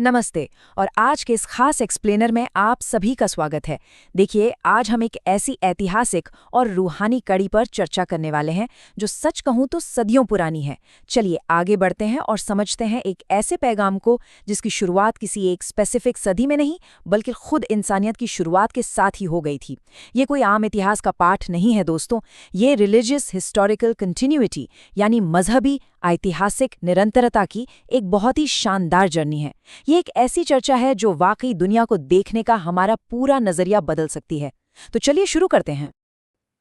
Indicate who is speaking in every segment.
Speaker 1: नमस्ते। और आज के इस खास एक्सप्लेनर में आप सभी का स्वागत है। देखिए, आज हम एक ऐसी ऐतिहासिक और रूहानी कड़ी पर चर्चा करने वाले हैं जो सच कहूं तो सदियों पुरानी है। चलिए आगे बढ़ते हैं और समझते हैं एक ऐसे पैगाम को जिसकी शुरुआत किसी एक स्पेसिफिक सदी में नहीं बल्कि खुद इंसानियत की शुरुआत के साथ ही हो गई थी। ये कोई आम इतिहास का पाठ नहीं है दोस्तों, ये रिलीजियस हिस्टोरिकल कंटिन्यूटी यानी मजहबी ऐतिहासिक निरंतरता की एक बहुत ही शानदार जर्नी है। ये एक ऐसी चर्चा है जो वाकई दुनिया को देखने का हमारा पूरा नजरिया बदल सकती है। तो चलिए शुरू करते हैं।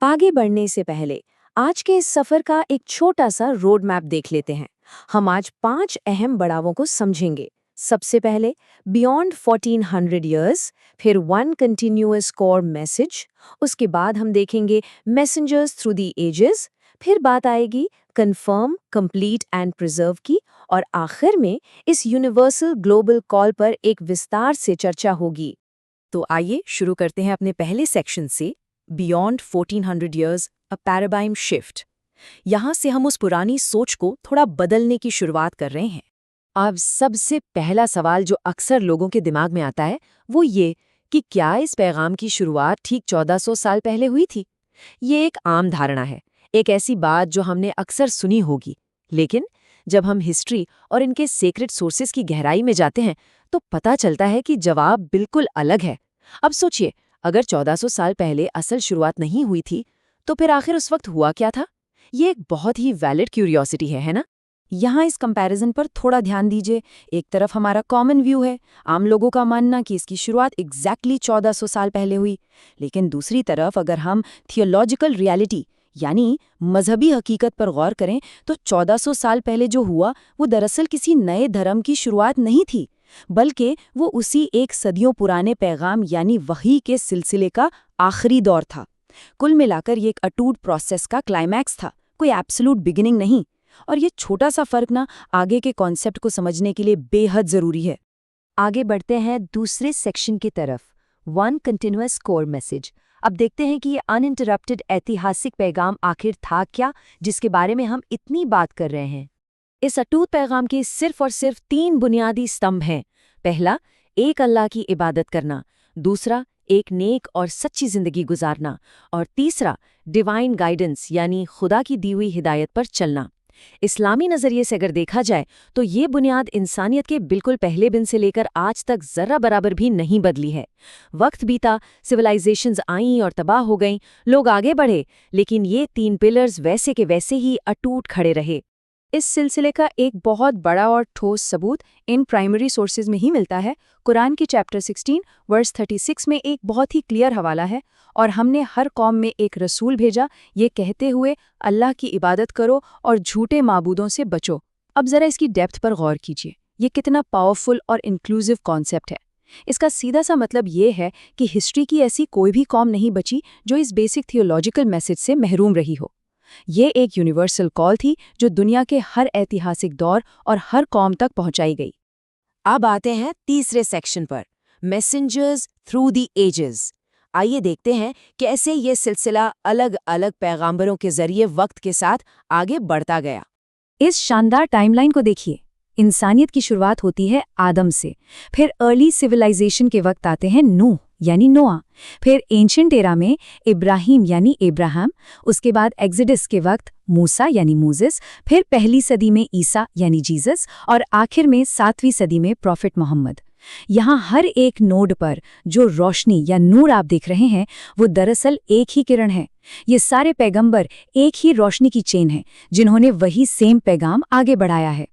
Speaker 2: आगे बढ़ने से पहले आज के इस सफर का एक छोटा सा रोड मैप देख लेते हैं। हम आज 5 अहम पड़ावों को समझेंगे। सबसे पहले बियॉन्ड 1400 ईयर्स, फिर वन कंटिन्यूअस कोर मैसेज, उसके बाद हम देखेंगे मैसेंजर्स थ्रू द एजेस, फिर बात आएगी कंफर्म, कंप्लीट एंड प्रिजर्व की, और आखिर में इस यूनिवर्सल ग्लोबल कॉल पर एक विस्तार से चर्चा होगी।
Speaker 1: तो आइए शुरू करते हैं अपने पहले सेक्शन से, बियॉन्ड 1400 ईयर्स अ पैराडाइम शिफ्ट। यहाँ से हम उस पुरानी सोच को थोड़ा बदलने की शुरुआत कर रहे हैं।
Speaker 2: अब सबसे पहला सवाल जो अक्सर लोगों के दिमाग में आता है वो ये कि क्या इस पैगाम की शुरुआत ठीक 1400 साल पहले हुई थी। ये एक आम धारणा है, एक ऐसी बात जो हमने अक्सर सुनी होगी, लेकिन जब हम हिस्ट्री और इनके सीक्रेट सोर्सेज की गहराई में जाते हैं तो पता चलता है कि जवाब बिल्कुल अलग है। अब सोचिए, अगर 1400 साल पहले असल शुरुआत नहीं हुई थी तो फिर आखिर उस वक्त हुआ क्या था? ये एक बहुत ही वैलिड क्यूरियोसिटी है ना?
Speaker 1: यहाँ इस कंपैरिजन पर थोड़ा ध्यान दीजिए। एक तरफ हमारा कॉमन व्यू है, आम लोगों का मानना कि इसकी शुरुआत एग्जैक्टली 1400 साल पहले हुई, लेकिन दूसरी तरफ अगर हम थियोलॉजिकल रियलिटी यानी मजहबी हकीकत पर गौर करें तो 1400 साल पहले जो हुआ वो दरअसल किसी नए धर्म की शुरुआत नहीं थी, बल्कि वो उसी एक सदियों पुराने पैगाम यानी वही के सिलसिले का आखिरी दौर था। कुल मिलाकर ये एक अटूट प्रोसेस का क्लाइमैक्स था, कोई एब्सोल्यूट बिगिनिंग नहीं। और ये छोटा सा फर्क ना आगे के कॉन्सेप्ट को समझने के लिए बेहद जरूरी है।
Speaker 2: आगे बढ़ते हैं दूसरे सेक्शन की तरफ, वन कंटिन्यूअस कोर मैसेज। अब देखते हैं कि ये अनइंटरप्टेड ऐतिहासिक पैगाम आखिर था क्या, जिसके बारे में हम इतनी बात कर रहे हैं। इस अटूट पैगाम के सिर्फ और सिर्फ 3 बुनियादी स्तंभ हैं। पहला, एक अल्लाह की इबादत करना, दूसरा, एक नेक और सच्ची जिंदगी गुजारना, और तीसरा, डिवाइन गाइडेंस यानी खुदा की दी हुई हिदायत पर चलना। इस्लामी नज़रिए से अगर देखा जाए तो ये बुनियाद इंसानियत के बिल्कुल पहले दिन से लेकर आज तक जरा बराबर भी नहीं बदली है। वक्त बीता, सिविलाइजेशंस आईं और तबाह हो गईं, लोग आगे बढ़े, लेकिन ये 3 पिलर्स वैसे के वैसे ही अटूट खड़े रहे। इस सिलसिले का एक बहुत बड़ा और ठोस सबूत इन प्राइमरी सोर्सेज में ही मिलता है। कुरान की चैप्टर 16 वर्स 36 में एक बहुत ही क्लियर हवाला है, और हमने हर कौम में एक रसूल भेजा ये कहते हुए अल्लाह की इबादत करो और झूठे माबूदों से बचो। अब जरा इसकी डेप्थ पर गौर कीजिए, ये कितना पावरफुल और इंक्लूसिव कॉन्सेप्ट है। इसका सीधा सा मतलब ये है कि हिस्ट्री की ऐसी कोई भी कौम नहीं बची जो इस बेसिक थियोलॉजिकल मैसेज से महरूम रही हो। ये एक यूनिवर्सल कॉल थी जो दुनिया के हर ऐतिहासिक दौर और हर कौम तक पहुंचाई गई। अब आते हैं तीसरे सेक्शन पर, मैसेंजर्स थ्रू द एजेस। आइए देखते हैं कैसे ये सिलसिला अलग अलग पैगाम्बरों के जरिए वक्त के साथ आगे बढ़ता गया।
Speaker 1: इस शानदार टाइमलाइन को देखिए। इंसानियत की शुरुआत होती है आदम से, फिर अर्ली सिविलाइजेशन के वक्त आते हैं नूह यानी नोआ, फिर एंशिएंट एरा में इब्राहिम यानी एब्राहम, उसके बाद एक्सोडस के वक्त मूसा यानी मूसेस, फिर पहली सदी में ईसा यानी जीसस, और आखिर में 7वीं सदी में प्रॉफिट मोहम्मद। यहाँ हर एक नोड पर जो रोशनी या नूर आप देख रहे हैं वो दरअसल एक ही किरण है। ये सारे पैगंबर एक ही रोशनी की चेन है जिन्होंने वही सेम पैगाम आगे बढ़ाया है।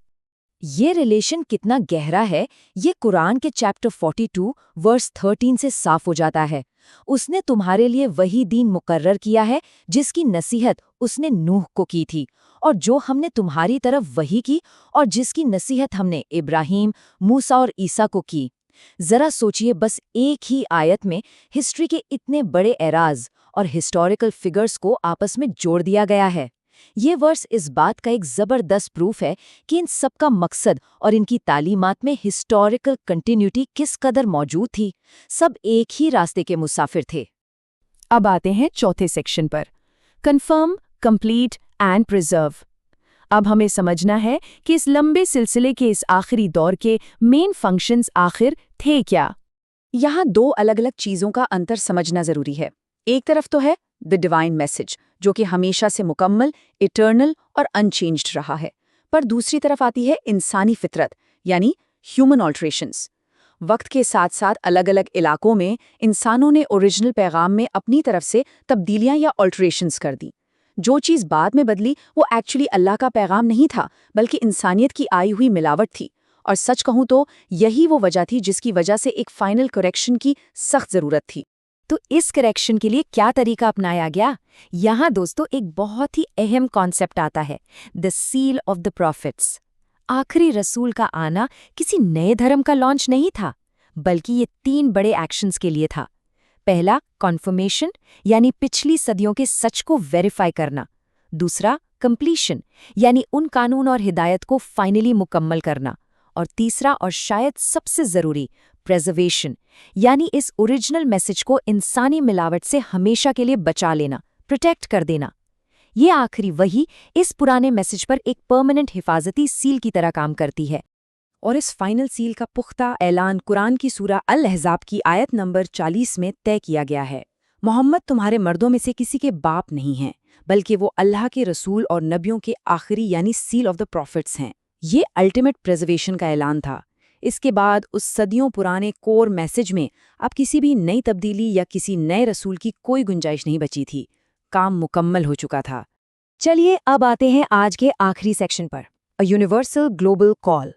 Speaker 2: ये रिलेशन कितना गहरा है ये कुरान के चैप्टर 42 वर्स 13 से साफ हो जाता है। उसने तुम्हारे लिए वही दीन मुकर्रर किया है जिसकी नसीहत उसने नूह को की थी, और जो हमने तुम्हारी तरफ वही की और जिसकी नसीहत हमने इब्राहिम, मूसा और ईसा को की। जरा सोचिए, बस एक ही आयत में हिस्ट्री के इतने बड़े एराज और हिस्टोरिकल फिगर्स को आपस में जोड़ दिया गया है। ये वर्स इस बात का एक जबरदस्त प्रूफ है कि इन सब का मकसद और इनकी तालीमात में हिस्टोरिकल कंटिन्यूटी किस कदर मौजूद थी। सब एक ही रास्ते के मुसाफिर थे।
Speaker 1: अब आते हैं चौथे सेक्शन पर, कंफर्म, कंप्लीट एंड प्रिजर्व। अब हमें समझना है कि इस लंबे सिलसिले के इस आखिरी दौर के मेन फंक्शंस आखिर थे क्या।
Speaker 2: यहाँ दो अलग-अलग चीज़ों का अंतर समझना ज़रूरी है। एक तरफ तो है द डिवाइन मैसेज, जो कि हमेशा से मुकम्मल, इटर्नल और अनचेंज्ड रहा है। पर दूसरी तरफ आती है इंसानी फितरत, यानी ह्यूमन ऑल्ट्रेशंस। वक्त के साथ साथ अलग-अलग इलाकों में इंसानों ने ओरिजिनल पैगाम में अपनी तरफ से तब्दीलियां या ऑल्ट्रेशंस कर दी। जो चीज़ बाद में बदली वो एक्चुअली अल्लाह का पैगाम नहीं था, बल्कि इंसानियत की आई हुई मिलावट थी। और सच कहूं तो यही वो वजह थी जिसकी वजह से एक फाइनल करेक्शन की सख्त ज़रूरत थी।
Speaker 1: तो इस करेक्शन के लिए क्या तरीका अपनाया गया? यहाँ दोस्तों एक बहुत ही अहम कॉन्सेप्ट आता है, the seal of the profits. आखिरी रसूल का आना किसी नए धर्म का लॉन्च नहीं था, बल्कि ये 3 बड़े एक्शंस के लिए था। पहला, कॉन्फर्मेशन, यानी पिछली सदियों के सच को वेरीफाई करना। दूसरा, कंप्लीशन, यानी उन कानून और हिदायत को फाइनली मुकम्मल करना। और तीसरा और शायद सबसे ज़रूरी, प्रेजर्वेशन, यानी इस ओरिजिनल मैसेज को इंसानी मिलावट से हमेशा के लिए बचा लेना, प्रोटेक्ट कर देना। ये आखिरी वही इस पुराने मैसेज पर एक परमानेंट हिफाजती सील की तरह काम करती है। और इस फाइनल सील का पुख्ता ऐलान कुरान की सूरा अल-अहज़ाब की आयत नंबर 40 में तय किया गया है। मोहम्मद तुम्हारे मर्दों में से किसी के बाप नहीं हैं, बल्कि वो अल्लाह के रसूल और नबियों के आखिरी यानी सील ऑफ द प्रॉफिट्स हैं। ये अल्टीमेट प्रिजर्वेशन का ऐलान था। इसके बाद उस सदियों पुराने कोर मैसेज में अब किसी भी नई तब्दीली या किसी नए रसूल की कोई गुंजाइश नहीं बची थी। काम मुकम्मल हो चुका था। चलिए अब आते हैं आज के आखिरी सेक्शन पर, a universal global call.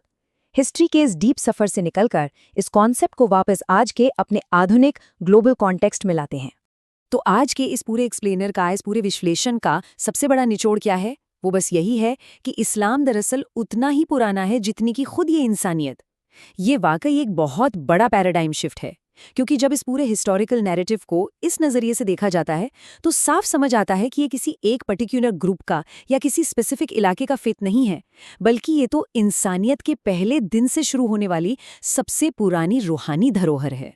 Speaker 1: History के इस डीप सफ़र से निकलकर इस कॉन्सेप्ट को वापस आज के अपने आधुनिक ग्लोबल कॉन्टेक्स्ट में लाते हैं। तो आज के इस पूरे एक्सप्लेनर का, इस पूरे विश्लेषण का सबसे बड़ा निचोड़ क्या है? वो बस यही है कि इस्लाम दरअसल उतना ही पुराना है जितनी कि खुद ये इंसानियत। ये वाकई एक बहुत बड़ा पैराडाइम शिफ्ट है, क्योंकि जब इस पूरे हिस्टोरिकल नैरेटिव को इस नज़रिए से देखा जाता है तो साफ समझ आता है कि ये किसी एक पर्टिकुलर ग्रुप का या किसी स्पेसिफिक इलाके का फेथ नहीं है, बल्कि ये तो इंसानियत के पहले दिन से शुरू होने वाली सबसे पुरानी रूहानी धरोहर है।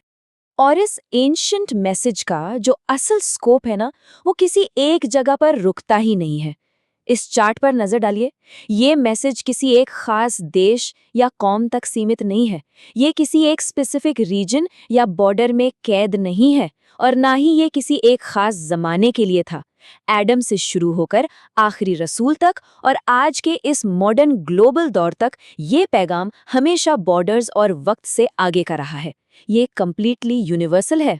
Speaker 2: और इस एंशिएंट मैसेज का जो असल स्कोप है ना, वो किसी एक जगह पर रुकता ही नहीं है। इस चार्ट पर नजर डालिए। ये मैसेज किसी एक खास देश या कौम तक सीमित नहीं है। ये किसी एक स्पेसिफिक रीजन या बॉर्डर में कैद नहीं है, और ना ही ये किसी एक खास जमाने के लिए था। एडम से शुरू होकर आखिरी रसूल तक और आज के इस मॉडर्न ग्लोबल दौर तक ये पैगाम हमेशा बॉर्डर्स और वक्त से आगे का रहा है। ये कंप्लीटली यूनिवर्सल है।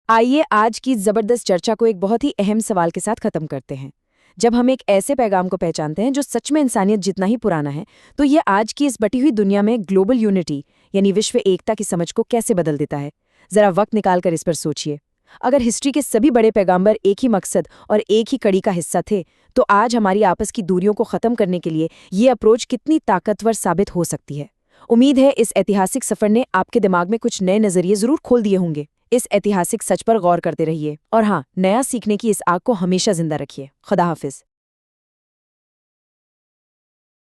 Speaker 1: आइए आज की जबरदस्त चर्चा को एक बहुत ही अहम सवाल के साथ खत्म करते हैं। जब हम एक ऐसे पैगाम को पहचानते हैं जो सच में इंसानियत जितना ही पुराना है, तो ये आज की इस बटी हुई दुनिया में ग्लोबल यूनिटी यानी विश्व एकता की समझ को कैसे बदल देता है? जरा वक्त निकालकर इस पर सोचिए। अगर हिस्ट्री के सभी बड़े पैगाम्बर एक ही मकसद और एक ही कड़ी का हिस्सा थे, तो आज हमारी आपस की दूरियों को खत्म करने के लिए ये अप्रोच कितनी ताकतवर साबित हो सकती है। उम्मीद है इस ऐतिहासिक सफर ने आपके दिमाग में कुछ नए नजरिए जरूर खोल दिए होंगे। इस ऐतिहासिक सच पर गौर करते रहिए और हाँ, नया सीखने की इस आग को हमेशा जिंदा रखिए। खुदा हाफिज।